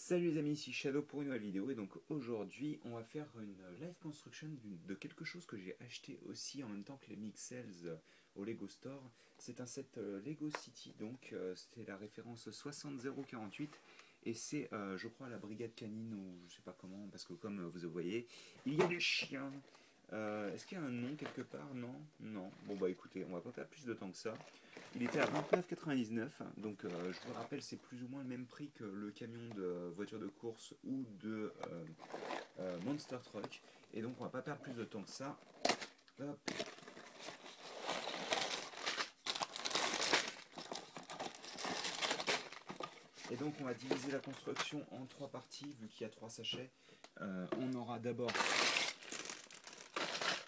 Salut les amis, ici Shadow pour une nouvelle vidéo et donc aujourd'hui on va faire une live construction de quelque chose que j'ai acheté aussi en même temps que les Mixels au Lego Store. C'est un set Lego City, donc c'est la référence 60048 et c'est je crois la brigade canine ou je sais pas comment parce que comme vous voyez il y a des chiens. Est-ce qu'il y a un nom quelque part? Non. Non. Bon bah écoutez, on va pas perdre plus de temps que ça. Il était à 29,99, donc je vous rappelle c'est plus ou moins le même prix que le camion de voiture de course ou de Monster Truck. Et donc on va pas perdre plus de temps que ça. Hop. Et donc on va diviser la construction en trois parties vu qu'il y a trois sachets. On aura d'abord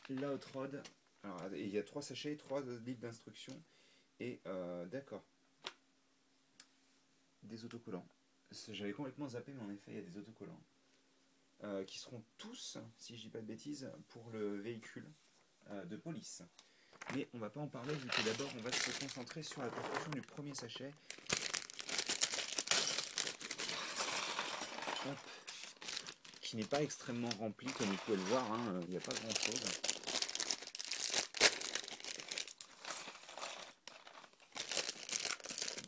la hot rod. Alors il y a trois sachets, trois livres d'instructions. Et d'accord. Des autocollants. J'avais complètement zappé mais en effet il y a des autocollants. Qui seront tous, si je dis pas de bêtises, pour le véhicule de police. Mais on va pas en parler vu que d'abord on va se concentrer sur la construction du premier sachet. Hop. Qui n'est pas extrêmement rempli comme vous pouvez le voir, hein, il n'y a pas grand chose.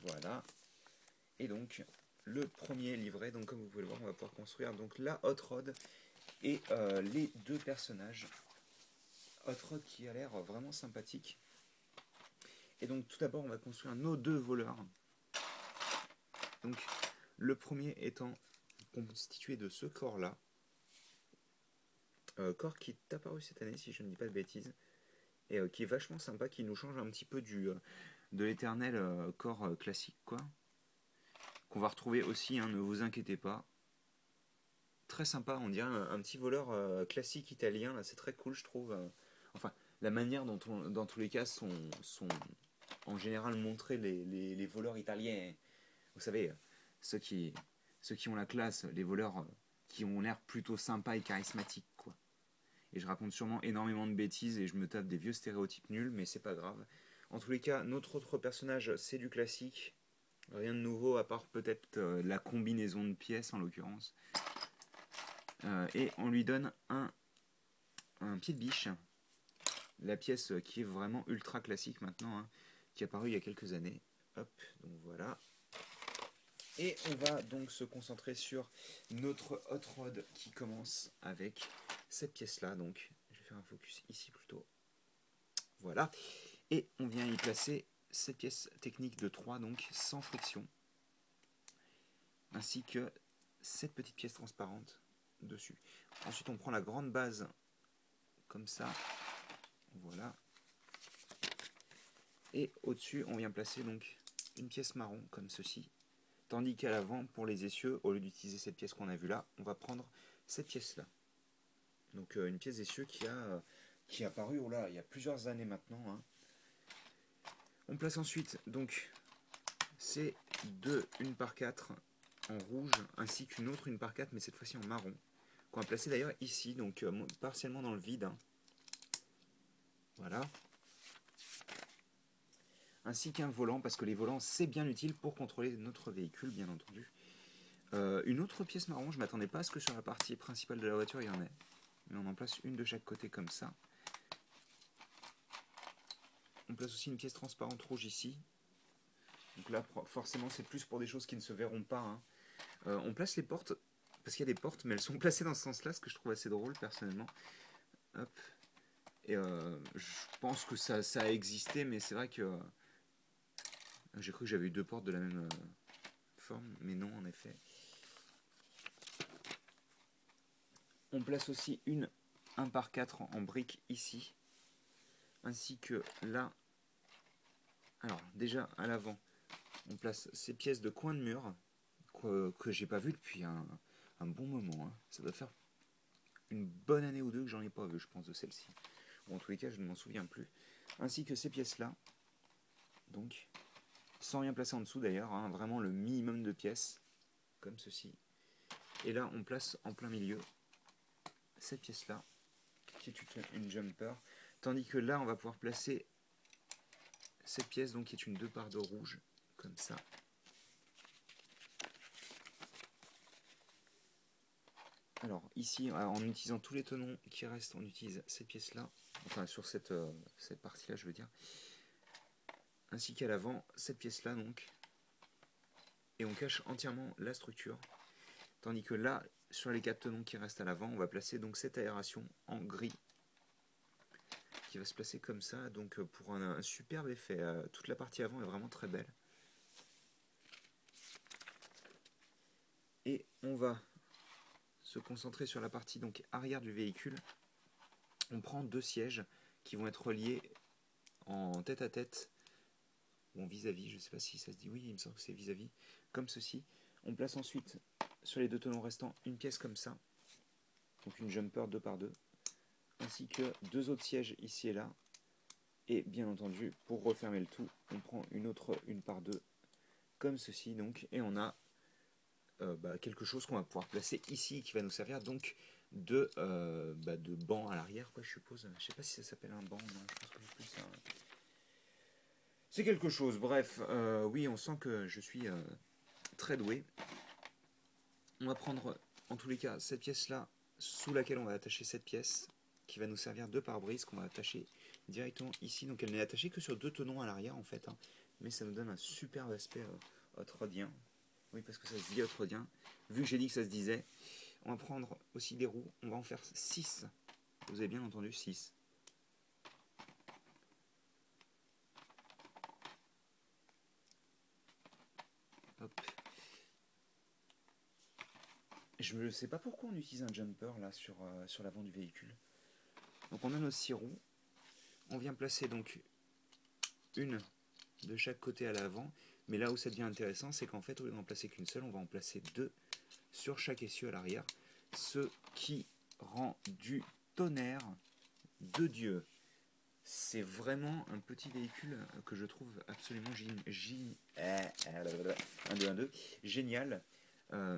Voilà. Et donc le premier livret, donc comme vous pouvez le voir, on va pouvoir construire donc la hot rod et les deux personnages. Hot rod qui a l'air vraiment sympathique. Et donc tout d'abord on va construire nos deux voleurs. Donc le premier étant constitué de ce corps là, corps qui est apparu cette année si je ne dis pas de bêtises, et qui est vachement sympa, qui nous change un petit peu de l'éternel corps classique quoi, qu'on va retrouver aussi, hein, ne vous inquiétez pas. Très sympa, on dirait un petit voleur classique italien, là c'est très cool je trouve. Enfin, la manière dont dans tous les cas sont en général montrés les voleurs italiens. Vous savez, ceux qui, ceux qui ont la classe, les voleurs qui ont l'air plutôt sympas et charismatiques, quoi. Et je raconte sûrement énormément de bêtises et je me tape des vieux stéréotypes nuls, mais c'est pas grave. En tous les cas, notre autre personnage, c'est du classique. Rien de nouveau, à part peut-être la combinaison de pièces, en l'occurrence. Et on lui donne un pied de biche. La pièce qui est vraiment ultra classique maintenant, hein, qui est apparue il y a quelques années. Hop, donc voilà. Et on va donc se concentrer sur notre hot rod qui commence avec cette pièce là. Donc je vais faire un focus ici plutôt. Voilà. Et on vient y placer cette pièce technique de 3, donc sans friction. Ainsi que cette petite pièce transparente dessus. Ensuite on prend la grande base comme ça. Voilà. Et au-dessus on vient placer donc une pièce marron comme ceci. Tandis qu'à l'avant, pour les essieux, au lieu d'utiliser cette pièce qu'on a vue là, on va prendre cette pièce-là. Donc une pièce d'essieu qui est apparue oh là, il y a plusieurs années maintenant, hein. On place ensuite donc ces deux 1/4 en rouge, ainsi qu'une autre 1/4, mais cette fois-ci en marron, qu'on va placer d'ailleurs ici, donc partiellement dans le vide, hein. Voilà. Ainsi qu'un volant, parce que les volants c'est bien utile pour contrôler notre véhicule, bien entendu. Une autre pièce marron, je ne m'attendais pas à ce que sur la partie principale de la voiture il y en ait. Mais on en place une de chaque côté comme ça. On place aussi une pièce transparente rouge ici. Donc là, forcément, c'est plus pour des choses qui ne se verront pas, hein. On place les portes, parce qu'il y a des portes, mais elles sont placées dans ce sens-là, ce que je trouve assez drôle, personnellement. Hop. Et je pense que ça a existé, mais c'est vrai que j'ai cru que j'avais eu deux portes de la même forme, mais non, en effet. On place aussi une 1/4 en briques ici, ainsi que là. Alors, déjà, à l'avant, on place ces pièces de coin de mur que j'ai pas vu depuis un bon moment, hein. Ça doit faire une bonne année ou deux que j'en ai pas vu, je pense, de celle-ci. Bon, en tous les cas, je ne m'en souviens plus. Ainsi que ces pièces-là. Donc, sans rien placer en dessous d'ailleurs, hein, vraiment le minimum de pièces, comme ceci. Et là, on place en plein milieu cette pièce-là, qui est une jumper. Tandis que là, on va pouvoir placer cette pièce, donc qui est une 2/2 rouge, comme ça. Alors ici, en utilisant tous les tenons qui restent, on utilise cette pièce-là, enfin sur cette partie-là je veux dire, ainsi qu'à l'avant, cette pièce-là donc, et on cache entièrement la structure, tandis que là, sur les 4 tenons qui restent à l'avant, on va placer donc cette aération en gris, qui va se placer comme ça, donc pour un superbe effet. Toute la partie avant est vraiment très belle. Et on va se concentrer sur la partie donc arrière du véhicule. On prend 2 sièges qui vont être reliés en tête à tête, ou en vis-à-vis, je ne sais pas si ça se dit, oui il me semble que c'est vis-à-vis, comme ceci. On place ensuite sur les 2 tenons restants une pièce comme ça, donc une jumper 2 par 2, ainsi que 2 autres sièges ici et là. Et bien entendu, pour refermer le tout, on prend une autre une par 2, comme ceci donc, et on a quelque chose qu'on va pouvoir placer ici qui va nous servir donc de banc à l'arrière, quoi, je suppose. Je sais pas si ça s'appelle un banc, non, je pense que c'est plus un... C'est quelque chose, bref, oui, on sent que je suis très doué. On va prendre en tous les cas cette pièce-là sous laquelle on va attacher cette pièce qui va nous servir de pare-brise qu'on va attacher directement ici. Donc elle n'est attachée que sur 2 tenons à l'arrière en fait, hein, mais ça nous donne un superbe aspect hot rodien. Oui, parce que ça se dit hot rodien. Vu que j'ai dit que ça se disait, on va prendre aussi des roues, on va en faire 6. Vous avez bien entendu, 6. Hop. Je ne sais pas pourquoi on utilise un jumper là sur l'avant du véhicule. Donc on a nos 6 roues. On vient placer donc une de chaque côté à l'avant. Mais là où ça devient intéressant, c'est qu'en fait, au lieu d'en placer qu'une seule, on va en placer 2 sur chaque essieu à l'arrière. Ce qui rend du tonnerre de Dieu. C'est vraiment un petit véhicule que je trouve absolument génial.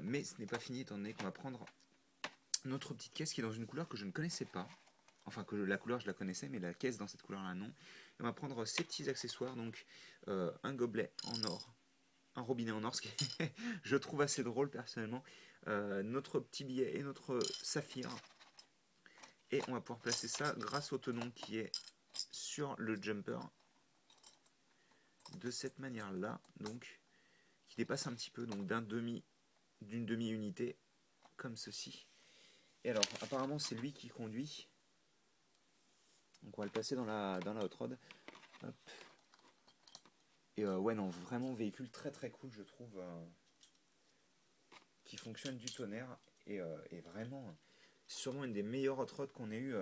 Mais ce n'est pas fini étant donné qu'on va prendre notre petite caisse qui est dans une couleur que je ne connaissais pas. Enfin, que la couleur je la connaissais, mais la caisse dans cette couleur-là non. Et on va prendre ces petits accessoires, donc un gobelet en or, un robinet en or, ce qui je trouve assez drôle personnellement, notre petit billet et notre saphir. Et on va pouvoir placer ça grâce au tenon qui est sur le jumper de cette manière-là, donc qui dépasse un petit peu, donc d'une demi-unité, comme ceci. Et alors, apparemment, c'est lui qui conduit. Donc on va le placer dans la hot rod. Hop. Et ouais, non, vraiment véhicule très très cool, je trouve, qui fonctionne du tonnerre et vraiment sûrement une des meilleures hot rods qu'on ait eu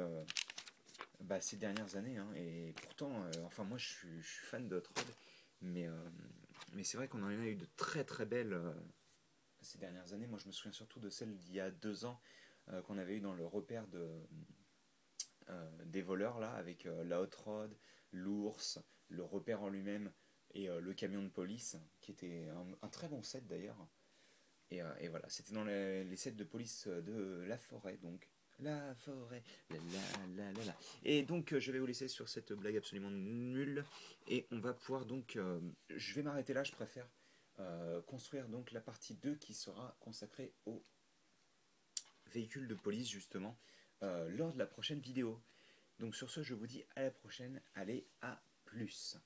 ces dernières années. Hein. Et pourtant, enfin moi je suis fan de hot rod, mais c'est vrai qu'on en a eu de très très belles ces dernières années. Moi je me souviens surtout de celle d'il y a 2 ans qu'on avait eu dans le repère des voleurs là, avec la hot rod, l'ours, le repère en lui-même et le camion de police, qui était un très bon set d'ailleurs. Et voilà, c'était dans les sets de police de la forêt, donc la forêt, la. Et donc je vais vous laisser sur cette blague absolument nulle, et on va pouvoir donc, je vais m'arrêter là, je préfère construire donc la partie 2 qui sera consacrée aux véhicules de police justement, lors de la prochaine vidéo. Donc sur ce, je vous dis à la prochaine, allez, à plus.